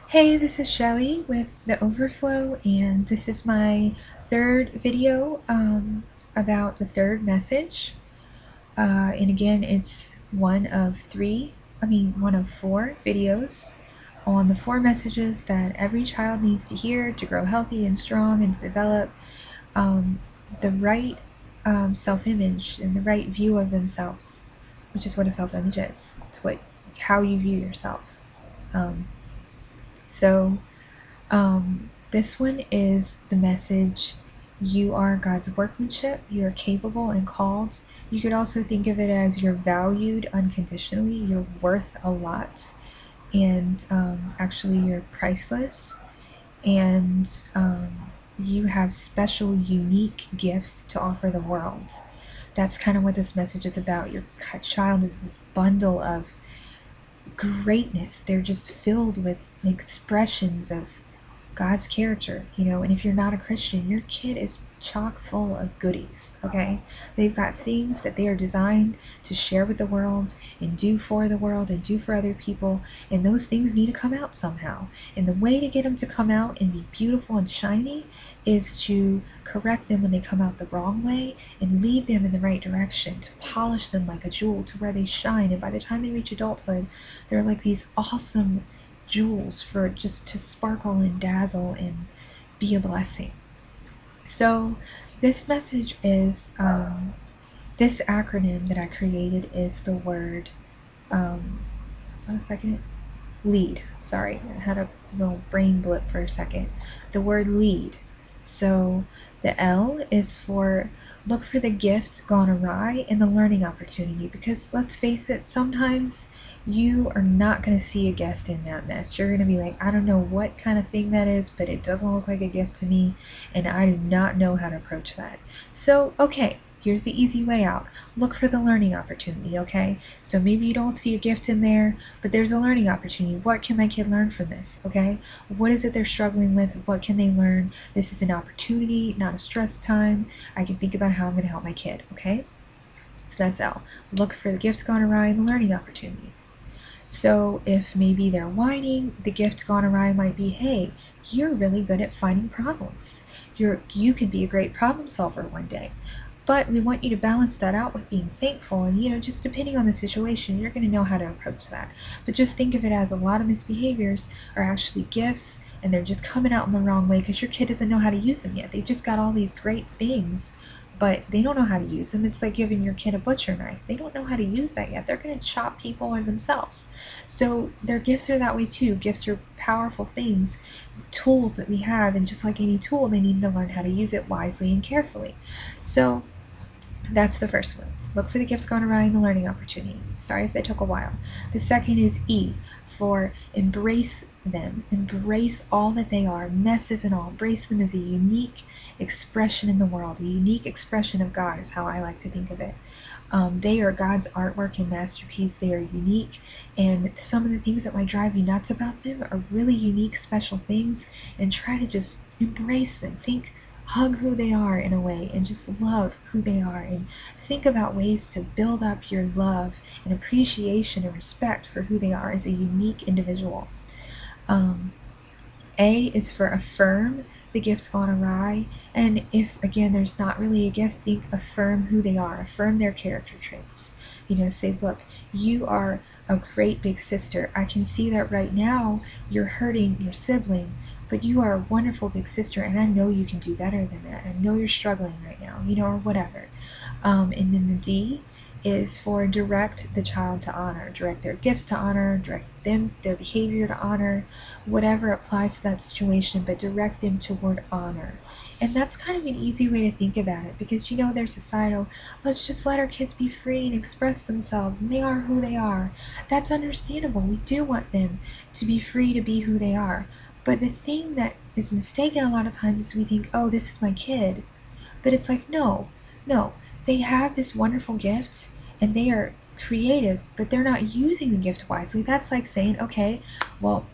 Hey, this is Shelly with The Overflow, and this is my third video about the third message. And again, it's one of four videos on the four messages that every child needs to hear to grow healthy and strong and to develop um, the right self-image and the right view of themselves, which is what a self-image is. It's how you view yourself. Um, so this one is the message: you are God's workmanship, you are capable and called. You could also think of it as you're valued unconditionally, you're worth a lot, and actually you're priceless, and you have special, unique gifts to offer the world. That's kind of what this message is about. Your child is this bundle of greatness. They're just filled with expressions of God's character, and if you're not a Christian, your kid is chock full of goodies, okay? They've got things that they are designed to share with the world and do for the world and do for other people, and those things need to come out somehow. And the way to get them to come out and be beautiful and shiny is to correct them when they come out the wrong way and lead them in the right direction, to polish them like a jewel to where they shine. And by the time they reach adulthood, they're like these awesome jewels for just to sparkle and dazzle and be a blessing. So this message is this acronym that I created is the word a second lead. Sorry, I had a little brain blip for a second. The word lead. So the L is for look for the gift gone awry and the learning opportunity, because let's face it, sometimes you are not going to see a gift in that mess. You're going to be like, I don't know what kind of thing that is, but it doesn't look like a gift to me, and I do not know how to approach that. So, okay, here's the easy way out. Look for the learning opportunity, okay? So maybe you don't see a gift in there, but there's a learning opportunity. What can my kid learn from this, okay? What is it they're struggling with? What can they learn? This is an opportunity, not a stress time. I can think about how I'm going to help my kid, okay? So that's L. Look for the gift gone awry and the learning opportunity. So if maybe they're whining, the gift gone awry might be, hey, you're really good at finding problems. You could be a great problem solver one day. But we want you to balance that out with being thankful, and just depending on the situation, you're going to know how to approach that. But just think of it as a lot of misbehaviors are actually gifts, and they're just coming out in the wrong way because your kid doesn't know how to use them yet. They've just got all these great things, but they don't know how to use them. It's like giving your kid a butcher knife. They don't know how to use that yet. They're going to chop people or themselves. So their gifts are that way too. Gifts are powerful things, tools that we have, and just like any tool, they need to learn how to use it wisely and carefully. So that's the first one. Look for the gift gone awry and the learning opportunity. Sorry if that took a while. The second is E, for embrace them. Embrace all that they are, messes and all. Embrace them as a unique expression in the world. A unique expression of God is how I like to think of it. They are God's artwork and masterpiece. They are unique, and some of the things that might drive you nuts about them are really unique, special things, and try to just embrace them. Hug who they are in a way, and just love who they are, and think about ways to build up your love and appreciation and respect for who they are as a unique individual. A is for affirm the gift gone awry, and if again there's not really a gift, think affirm who they are, affirm their character traits. Say, look, you are a great big sister. I can see that right now you're hurting your sibling, but you are a wonderful big sister, and I know you can do better than that. I know you're struggling right now, or whatever. And then the D is for direct the child to honor, direct their gifts to honor, direct them, their behavior to honor, whatever applies to that situation, but direct them toward honor. And that's kind of an easy way to think about it, because there's societal, let's just let our kids be free and express themselves, and they are who they are. That's understandable. We do want them to be free to be who they are. But the thing that is mistaken a lot of times is we think, oh, this is my kid. But it's like, no, no. They have this wonderful gift, and they are creative, but they're not using the gift wisely. That's like saying, okay, well,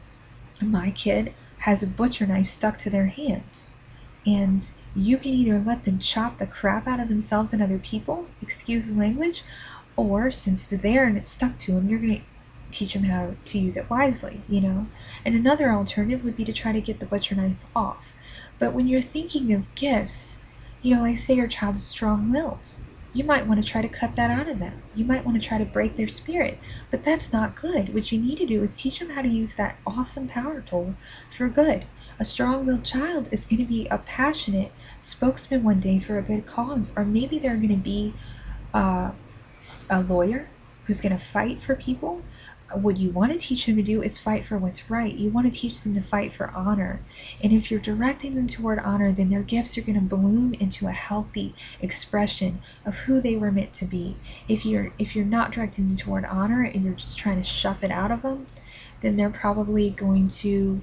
my kid has a butcher knife stuck to their hand, and you can either let them chop the crap out of themselves and other people, excuse the language, or since it's there and it's stuck to them, you're going to teach them how to use it wisely, you know. And another alternative would be to try to get the butcher knife off. But when you're thinking of gifts, you know, like say your child is strong-willed, you might want to try to cut that out of them. You might want to try to break their spirit, but that's not good. What you need to do is teach them how to use that awesome power tool for good. A strong-willed child is going to be a passionate spokesman one day for a good cause, or maybe they're going to be uh, a lawyer who's going to fight for people. What you want to teach them to do is fight for what's right. You want to teach them to fight for honor. And if you're directing them toward honor, then their gifts are going to bloom into a healthy expression of who they were meant to be. If you're not directing them toward honor and you're just trying to shove it out of them, then they're probably going to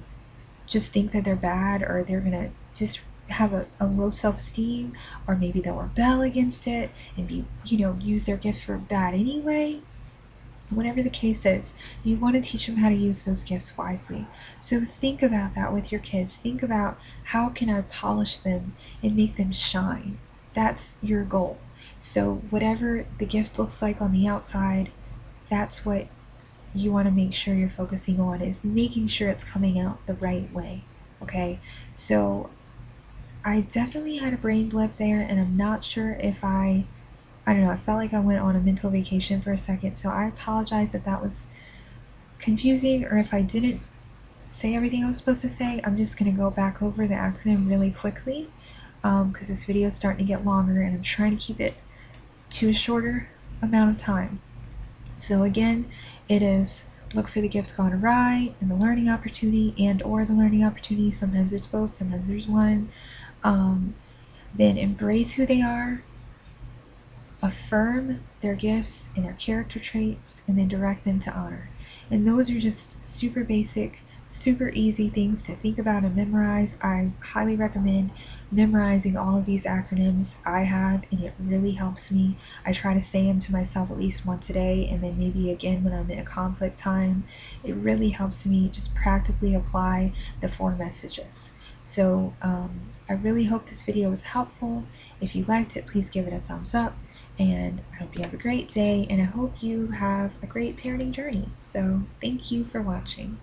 just think that they're bad, or they're going to just have a low self-esteem, or maybe they'll rebel against it and be, you know, use their gift for bad anyway. Whatever the case is, you want to teach them how to use those gifts wisely. So think about that with your kids. Think about, how can I polish them and make them shine? That's your goal. So whatever the gift looks like on the outside, that's what you want to make sure you're focusing on, is making sure it's coming out the right way. Okay, so I definitely had a brain blip there, and I'm not sure if I don't know, I felt like I went on a mental vacation for a second, so I apologize if that was confusing, or if I didn't say everything I was supposed to say. I'm just going to go back over the acronym really quickly, because this video is starting to get longer, and I'm trying to keep it to a shorter amount of time. So again, it is look for the gifts gone awry and the learning opportunity, and or the learning opportunity. Sometimes it's both, sometimes there's one. Then embrace who they are, affirm their gifts and their character traits, and then direct them to honor. And those are just super basic, super easy things to think about and memorize. I highly recommend memorizing all of these acronyms. I have, and it really helps me. I try to say them to myself at least once a day, and then maybe again when I'm in a conflict time. It really helps me just practically apply the 4 messages. So I really hope this video was helpful. If you liked it, please give it a thumbs up. And I hope you have a great day, and I hope you have a great parenting journey. So thank you for watching.